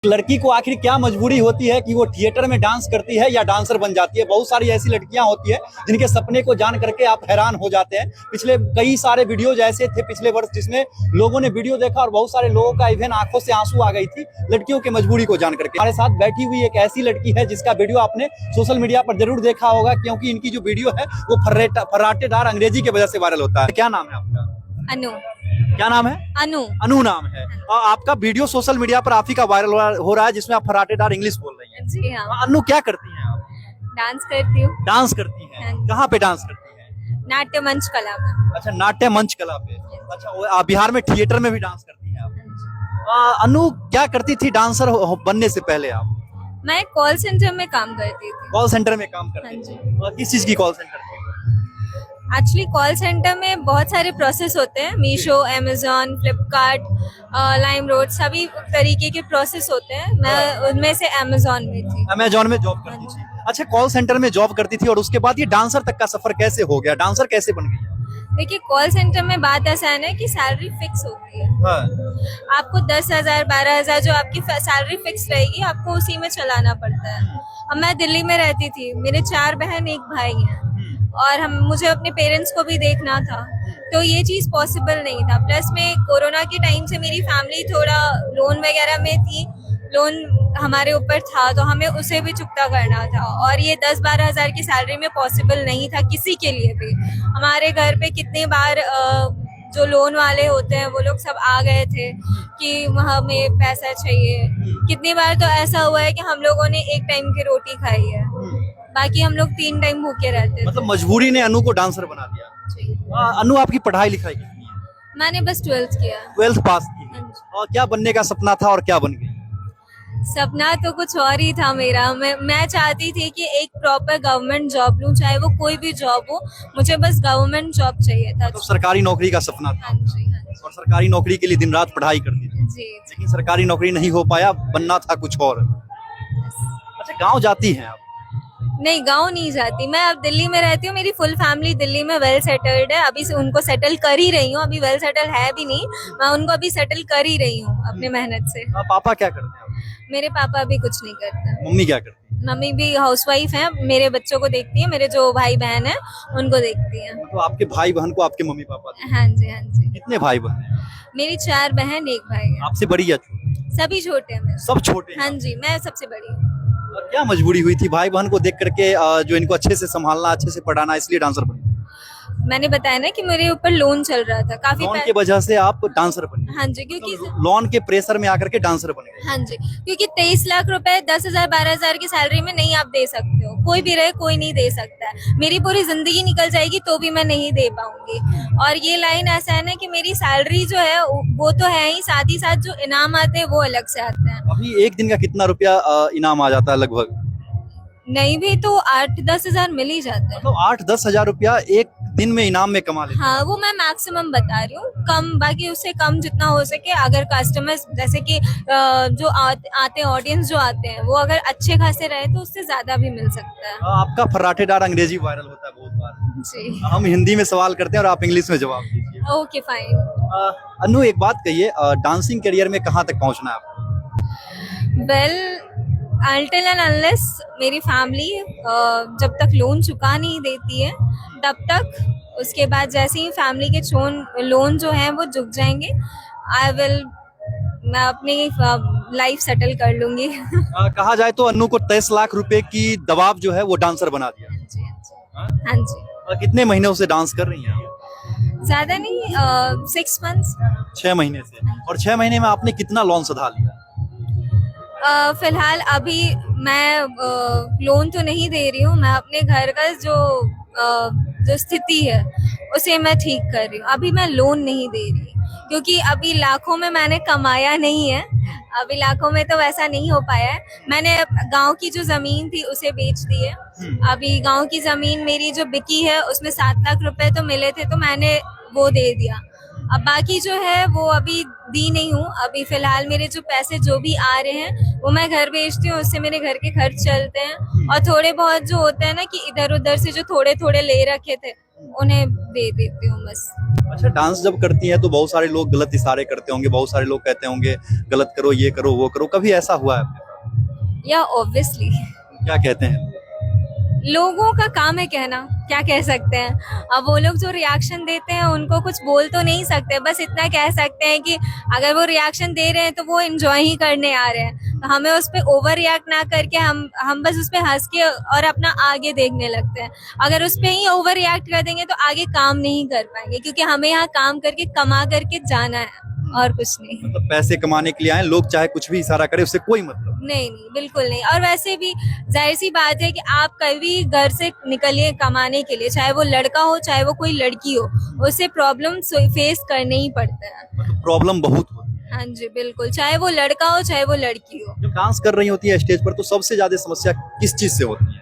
लड़की को आखिर क्या मजबूरी होती है कि वो थिएटर में डांस करती है या डांसर बन जाती है। बहुत सारी ऐसी लड़कियां होती है जिनके सपने को जान करके आप हैरान हो जाते हैं। पिछले कई सारे वीडियोज ऐसे थे पिछले वर्ष जिसमें लोगों ने वीडियो देखा और बहुत सारे लोगों का इवन आंखों से आंसू आ गई थी लड़कियों की मजबूरी को जान करके। हमारे साथ बैठी हुई एक ऐसी लड़की है जिसका वीडियो आपने सोशल मीडिया पर जरूर देखा होगा, क्योंकि इनकी जो वीडियो है वो फर्राटेदार अंग्रेजी की वजह से वायरल होता है। क्या नाम है आपका? अनु। क्या नाम है? अनु। अनु नाम है। और आपका वीडियो सोशल मीडिया पर आप ही का वायरल हो रहा है जिसमें आप फर्राटेदार इंग्लिश बोल रही हैं। जी हाँ। अनु क्या करती हैं आप? डांस करती हूँ। डांस करती हैं? हाँ। कहाँ पे डांस करती हैं? नाट्य मंच कला में। अच्छा, नाट्य मंच कला पे। अच्छा, बिहार में थिएटर में भी डांस करती हैं आप? अनु क्या करती थी डांसर बनने से पहले आप? मैं कॉल सेंटर में काम करती थी। कॉल सेंटर में काम करती थी? किस चीज की कॉल सेंटर थी? एक्चुअली कॉल सेंटर में बहुत सारे प्रोसेस होते हैं। मीशो, अमेजोन, फ्लिपकार्ट, लाइमरोड, सभी तरीके के प्रोसेस होते हैं। मैं उनमें से अमेजोन में थी। अमेजोन में जॉब करती थी? अच्छा, कॉल सेंटर में जॉब करती थी और उसके बाद ये डांसर तक का सफर कैसे हो गया? डांसर कैसे बन गई? देखिए, कॉल सेंटर में बात आसान है कि सैलरी फिक्स होती है। हाँ। आपको 10,000 12,000 जो आपकी सैलरी फिक्स रहेगी, आपको उसी में चलाना पड़ता है। अब मैं दिल्ली में रहती थी, मेरे 4 बहन 1 भाई हैं और मुझे अपने पेरेंट्स को भी देखना था, तो ये चीज़ पॉसिबल नहीं था। प्लस में कोरोना के टाइम से मेरी फैमिली थोड़ा लोन वगैरह में थी, लोन हमारे ऊपर था तो हमें उसे भी चुकता करना था और ये 10-12 हज़ार की सैलरी में पॉसिबल नहीं था किसी के लिए भी। हमारे घर पे कितने बार जो लोन वाले होते हैं वो लोग सब आ गए थे कि हमें पैसा चाहिए। कितनी बार तो ऐसा हुआ है कि हम लोगों ने 1 टाइम की रोटी खाई है, बाकी हम लोग 3 टाइम भूखे रहते थे। मतलब मजबूरी ने अनु को डांसर बना दिया। जी। अनु आपकी पढ़ाई लिखाई कितनी है? मैंने बस 12th किया। 12th पास की है। और क्या बनने का सपना था और क्या बन गई? सपना तो कुछ और ही था मेरा। मैं चाहती थी कि एक प्रॉपर गवर्नमेंट जॉब लूं, चाहे वो कोई भी जॉब हो, मुझे बस गवर्नमेंट जॉब चाहिए था। तो सरकारी नौकरी का सपना था? हाँ जी, हाँ जी। और सरकारी नौकरी के लिए दिन रात पढ़ाई करती थी? जी। लेकिन सरकारी नौकरी नहीं हो पाया, बनना था कुछ और। अच्छा, गांव जाती हैं आप? नहीं, गांव नहीं जाती। मैं अब दिल्ली में रहती हूँ, मेरी फुल फैमिली दिल्ली में वेल सेटल्ड है। अभी से उनको सेटल कर ही रही हूँ, अभी वेल सेटल है भी नहीं, मैं उनको अभी सेटल कर ही रही हूँ अपने मेहनत से। पापा क्या करते हैं? मेरे पापा अभी कुछ नहीं करते। मम्मी क्या करती है? मम्मी भी हाउसवाइफ है, मेरे बच्चों को देखती है, मेरे जो भाई बहन है उनको देखती है। तो आपके भाई बहन को आपके मम्मी पापा देखते हैं? हाँ जी, हाँ जी। कितने भाई बहन हैं? मेरी 4 बहन 1 भाई है। आपसे बड़ी या छोटी? सभी छोटे हैं मेरे। सब छोटे हैं? हाँ जी, मैं सबसे बड़ी हूँ। और क्या मजबूरी हुई थी भाई बहन को देख करके जो इनको अच्छे से संभालना, अच्छे से पढ़ाना, इसलिए डांसर बनी? मैंने बताया ना कि मेरे ऊपर लोन चल रहा था काफी लोन की वजह से आप डांसर बनी? हाँ जी, क्योंकि लोन के प्रेशर में आकर के डांसर बन गए? हाँ जी, क्योंकि 23 लाख रुपए 10,000 12,000 की सैलरी में नहीं आप दे सकते हो। कोई भी रहे, कोई नहीं दे सकता है। मेरी पूरी जिंदगी निकल जाएगी तो भी मैं नहीं दे पाऊंगी। और ये लाइन ऐसा है ना कि मेरी सैलरी जो है वो तो है ही, साथ ही साथ जो इनाम आते हैं वो अलग से आते हैं। अभी एक दिन का कितना रुपया इनाम आ जाता है लगभग? नहीं भी तो 8-10 हजार मिल ही जाता है। तो 8-10 हजार रुपया एक दिन में इनाम में कमा लेते हैं? हाँ, वो मैं मैक्सिमम बता रही हूँ, कम बाकी उससे कम जितना हो सके। अगर कस्टमर्स जैसे कि जो आते हैं, ऑडियंस जो आते हैं, वो अगर अच्छे खासे रहे तो उससे ज्यादा भी मिल सकता है। आपका फर्राटेदार अंग्रेजी वायरल होता है बहुत बार जी। हम हिंदी में सवाल करते हैं और आप इंग्लिश में जवाब दीजिए। Okay, fine. अनु, एक बात कहिए, डांसिंग करियर में कहाँ तक पहुँचना है आपको? वेल, अनटिल एंड अनलेस मेरी फैमिली जब तक लोन चुका नहीं देती है तब तक, उसके बाद जैसे ही फैमिली के लोन जो हैं वो झुक जाएंगे, मैं अपनी लाइफ सेटल कर लूंगी। कहा जाए तो अनु को 23 लाख रुपए की दबाव जो है वो डांसर बना दिया। हाँ जी। कितने महीनों से डांस कर रही हैं आप? ज्यादा नहीं, 6 मंथ्स। 6 महीने से। और 6 महीने में आपने कितना लोन सधा लिया? फिलहाल अभी मैं लोन तो नहीं दे रही हूँ, मैं अपने घर का जो स्थिति है उसे मैं ठीक कर रही हूँ। अभी मैं लोन नहीं दे रही क्योंकि अभी लाखों में मैंने कमाया नहीं है, अभी लाखों में तो वैसा नहीं हो पाया है। मैंने गांव की जो जमीन थी उसे बेच दी है। अभी गांव की जमीन मेरी जो बिकी है उसमें 7 लाख रुपए तो मिले थे, तो मैंने वो दे दिया। अब बाकी जो है वो अभी दी नहीं हूँ। अभी फिलहाल मेरे जो पैसे जो भी आ रहे हैं वो मैं घर बेचती हूँ, उससे मेरे घर के खर्च चलते हैं। और थोड़े बहुत जो होते हैं ना कि इधर उधर से जो थोड़े थोड़े ले रखे थे उन्हें दे देती हूँ बस। अच्छा, डांस जब करती हैं तो बहुत सारे लोग गलत इशारे करते होंगे, बहुत सारे लोग कहते होंगे गलत करो, ये करो, वो करो, कभी ऐसा हुआ है? या ऑब्वियसली क्या कहते हैं? लोगों का काम है कहना, क्या कह सकते हैं। अब वो लोग जो रिएक्शन देते हैं उनको कुछ बोल तो नहीं सकते, बस इतना कह सकते हैं कि अगर वो रिएक्शन दे रहे हैं तो वो एंजॉय ही करने आ रहे हैं, तो हमें उस पर ओवर रिएक्ट ना करके हम बस उस पर हंस के और अपना आगे देखने लगते हैं। अगर उस पर ही ओवर रिएक्ट कर देंगे तो आगे काम नहीं कर पाएंगे, क्योंकि हमें यहाँ काम करके कमा करके जाना है और कुछ नहीं। मतलब पैसे कमाने के लिए आए लोग, चाहे कुछ भी इशारा करे उससे कोई मतलब नहीं नहीं, बिल्कुल नहीं। और वैसे भी जाहिर सी बात है कि आप कभी घर से निकलिए कमाने के लिए, चाहे वो लड़का हो चाहे वो कोई लड़की हो, उससे प्रॉब्लम फेस करने ही पड़ता है। मतलब प्रॉब्लम बहुत होती है। हाँ जी बिल्कुल, चाहे वो लड़का हो चाहे वो लड़की हो। जब डांस कर रही होती है स्टेज पर तो सबसे ज्यादा समस्या किस चीज से होती है?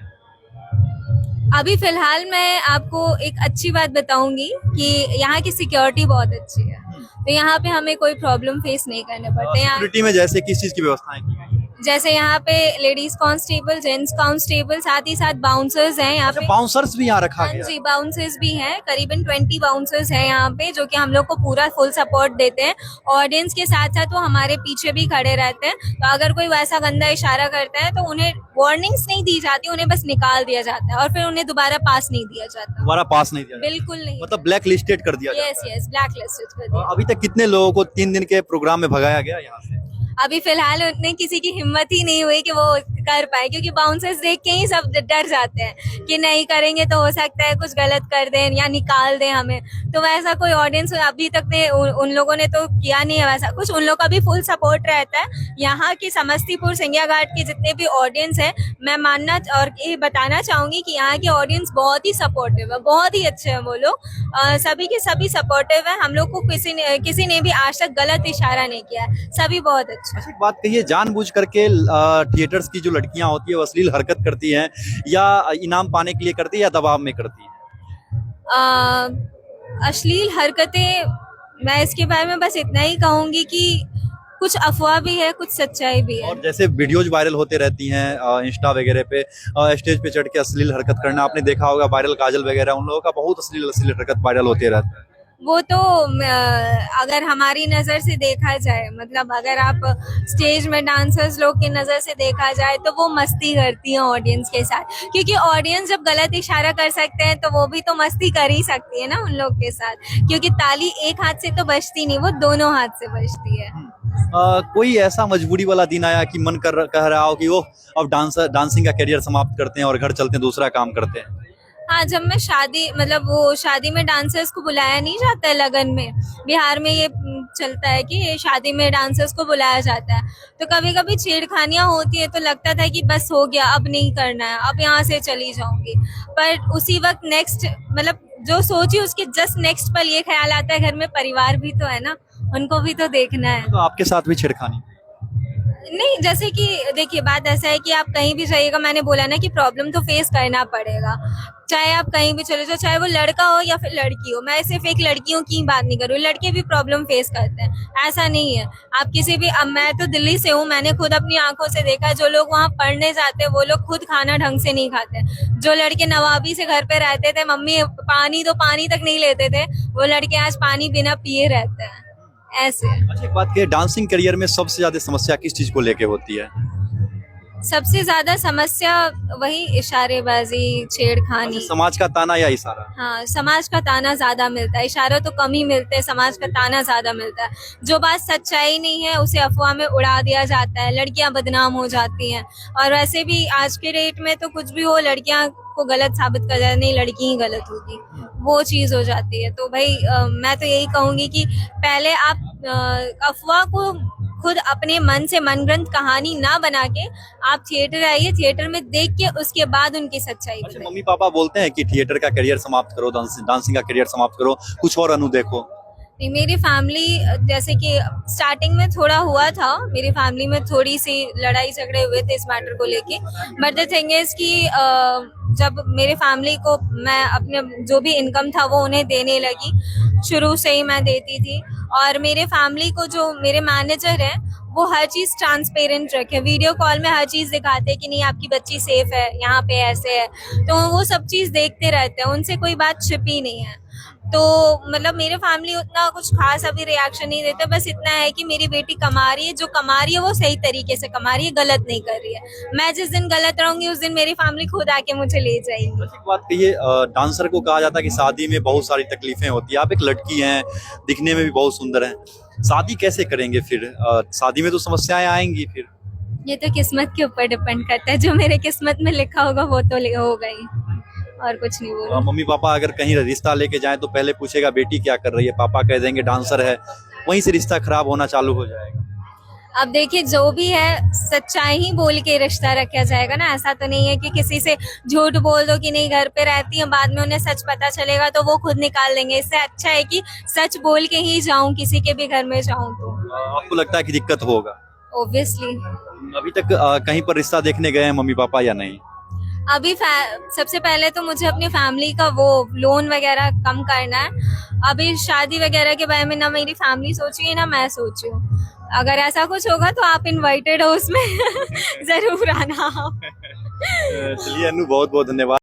अभी फिलहाल मैं आपको एक अच्छी बात बताऊंगी कि यहाँ की सिक्योरिटी बहुत अच्छी है, तो यहाँ पे हमें कोई प्रॉब्लम फेस नहीं करने पड़ते हैं। सिक्योरिटी में जैसे किस चीज की व्यवस्थाएं की गई है? जैसे यहाँ पे लेडीज कांस्टेबल, जेंट्स कांस्टेबल, साथ ही साथ बाउंसर्स हैं यहाँ पे। बाउंसर्स भी यहाँ रखा हाँ गया जी, बाउंसर्स भी हैं, करीबन 20 बाउंसर्स हैं यहाँ पे, जो कि हम लोग को पूरा फुल सपोर्ट देते हैं। ऑडियंस के साथ साथ वो हमारे पीछे भी खड़े रहते हैं, तो अगर कोई वैसा गंदा इशारा करता है तो उन्हें वार्निंग्स नहीं दी जाती, उन्हें बस निकाल दिया जाता है और फिर उन्हें दोबारा पास नहीं दिया जाता। दोबारा पास नहीं दिया जाता? बिल्कुल नहीं। मतलब ब्लैक लिस्टेड कर दिया यस यस, ब्लैक लिस्टेड कर जाता है। दिया। अभी तक कितने लोगों को 3 दिन के प्रोग्राम में भगाया गया यहाँ से? अभी फिलहाल उतने किसी की हिम्मत ही नहीं हुई कि वो कर पाए, क्योंकि बाउंसर्स देख के ही सब डर जाते हैं कि नहीं करेंगे तो हो सकता है कुछ गलत कर दें या निकाल दें हमें। तो वैसा कोई ऑडियंस अभी तक ने उन लोगों ने तो किया नहीं है वैसा कुछ। उन लोग का भी फुल सपोर्ट रहता है। यहाँ की समस्तीपुर सिंगिया घाट के जितने भी ऑडियंस है, मैं मानना और ये बताना चाहूंगी कि यहाँ के ऑडियंस बहुत ही सपोर्टिव है, बहुत ही अच्छे हैं वो लोग, सभी के सभी सपोर्टिव है। हम लोग को किसी ने भी आज तक गलत इशारा नहीं किया है, सभी बहुत अच्छे। अच्छा, एक बात कहिए, जानबूझ करके थिएटर्स की जो लड़कियां होती है वो अश्लील हरकत करती हैं या इनाम पाने के लिए करती है या दबाव में करती है? अश्लील हरकतें, मैं इसके बारे में बस इतना ही कहूंगी कि कुछ अफवाह भी है, कुछ सच्चाई भी है। और जैसे वीडियोज वायरल होते रहती हैं इंस्टा वगैरह पे, स्टेज पे चढ़ के अश्लील हरकत करना, आपने देखा होगा वायरल काजल वगैरह, उन लोगों का बहुत अश्लील हरकत वायरल होते रहता है। वो तो अगर हमारी नजर से देखा जाए, मतलब अगर आप स्टेज में डांसर्स लोग की नजर से देखा जाए तो वो मस्ती करती हैं ऑडियंस के साथ, क्योंकि ऑडियंस जब गलत इशारा कर सकते हैं तो वो भी तो मस्ती कर ही सकती है ना उन लोग के साथ, क्योंकि ताली एक हाथ से तो बजती नहीं, वो दोनों हाथ से बजती है। कोई ऐसा मजबूरी वाला दिन आया कि मन कह रहा हो कि वो अब डांसिंग का करियर समाप्त करते हैं और घर चलते हैं, दूसरा काम करते हैं? हाँ, जब मैं शादी में डांसर्स को बुलाया नहीं जाता है लगन में, बिहार में ये चलता है कि शादी में डांसर्स को बुलाया जाता है, तो कभी कभी छेड़खानियां होती है तो लगता था कि बस हो गया, अब नहीं करना है, अब यहाँ से चली जाऊंगी। पर उसी वक्त नेक्स्ट, मतलब जो सोची उसके जस्ट नेक्स्ट पल ये ख्याल आता है घर में परिवार भी तो है ना, उनको भी तो देखना है। तो आपके साथ भी छेड़खानी? नहीं, जैसे कि देखिए बात ऐसा है कि आप कहीं भी जाइएगा, मैंने बोला ना कि प्रॉब्लम तो फेस करना पड़ेगा, चाहे आप कहीं भी चले जाओ, चाहे वो लड़का हो या फिर लड़की हो। मैं सिर्फ एक लड़कियों की बात नहीं कर रही हूँ, लड़के भी प्रॉब्लम फेस करते हैं, ऐसा नहीं है। आप किसी भी, अब मैं तो दिल्ली से हूँ, मैंने खुद अपनी आंखों से देखा, जो लोग वहाँ पढ़ने जाते हैं वो लोग खुद खाना ढंग से नहीं खाते। जो लड़के नवाबी से घर पे रहते थे, मम्मी पानी तक नहीं लेते थे, वो लड़के आज पानी बिना पिए रहते हैं, ऐसे। अच्छा, एक बात कहिए, डांसिंग करियर में सबसे ज्यादा समस्या किस चीज को लेके होती है? सबसे ज्यादा समस्या वही इशारेबाजी, छेड़खानी। समाज का ताना या इशारा? हाँ, समाज का ताना ज्यादा मिलता है, इशारा तो कम ही मिलते हैं, समाज का ताना ज्यादा मिलता है। जो बात सच्चाई नहीं है उसे अफवाह में उड़ा दिया जाता है, लड़कियां बदनाम हो जाती हैं। और वैसे भी आज के डेट में तो कुछ भी हो, लड़कियां को गलत साबित कर जाए, नहीं लड़की ही गलत होगी, वो चीज हो जाती है। तो भाई मैं तो यही कहूंगी कि पहले आप अफवाह को खुद अपने मन से मनगढ़ंत कहानी ना बना के आप थिएटर आइए, थिएटर में देख के उसके बाद उनकी सच्चाई। अच्छा, मम्मी पापा बोलते हैं कि थिएटर का करियर समाप्त करो, डांसिंग का करियर समाप्त करो, कुछ और अनु देखो? नहीं, मेरी फैमिली जैसे कि स्टार्टिंग में थोड़ा हुआ था, मेरी फैमिली में थोड़ी सी लड़ाई झगड़े हुए थे इस मैटर को लेके, बट द थिंग इज कि जब मेरे फैमिली को मैं अपने जो भी इनकम था वो उन्हें देने लगी, शुरू से ही मैं देती थी, और मेरे फैमिली को जो मेरे मैनेजर हैं वो हर चीज़ ट्रांसपेरेंट रखे, वीडियो कॉल में हर चीज़ दिखाते हैं कि नहीं आपकी बच्ची सेफ है, यहाँ पे ऐसे है, तो वो सब चीज़ देखते रहते हैं, उनसे कोई बात छिपी नहीं है। तो मतलब मेरे फैमिली उतना कुछ खास अभी रिएक्शन नहीं देते, बस इतना है कि मेरी बेटी कमा रही है, जो कमा रही है वो सही तरीके से कमा रही है, गलत नहीं कर रही है। मैं जिस दिन गलत रहूंगी उस दिन मेरी फैमिली खुद आके मुझे ले जाएगी। एक बात कहिए, डांसर को कहा जाता है कि शादी में बहुत सारी तकलीफें होती है, आप एक लड़की हैं, दिखने में भी बहुत सुंदर हैं, शादी कैसे करेंगे फिर? शादी में तो समस्याएं आएंगी फिर। ये तो किस्मत के ऊपर डिपेंड करता है, जो मेरे किस्मत में लिखा होगा वो तो होगा ही, और कुछ नहीं बोलूं। मम्मी पापा अगर कहीं रिश्ता लेके जाए तो पहले पूछेगा बेटी क्या कर रही है, पापा कह देंगे डांसर है, वहीं से रिश्ता खराब होना चालू हो जाएगा। अब देखिए, जो भी है सच्चाई ही बोल के रिश्ता रखा जाएगा ना, ऐसा तो नहीं है कि किसी से झूठ बोल दो कि नहीं घर पे रहती है, बाद में उन्हें सच पता चलेगा तो वो खुद निकाल देंगे। इससे अच्छा है कि सच बोल के ही जाऊं, किसी के भी घर में जाऊं तो। आपको लगता है कि दिक्कत होगा? ऑब्वियसली। अभी तक कहीं पर रिश्ता देखने गए हैं मम्मी पापा या नहीं? अभी सबसे पहले तो मुझे अपनी फैमिली का वो लोन वगैरह कम करना है। अभी शादी वगैरह के बारे में ना मेरी फैमिली सोची है ना मैं सोची हूँ। अगर ऐसा कुछ होगा तो आप इनवाइटेड हो उसमें जरूर आना। चलिए अनु, बहुत बहुत धन्यवाद।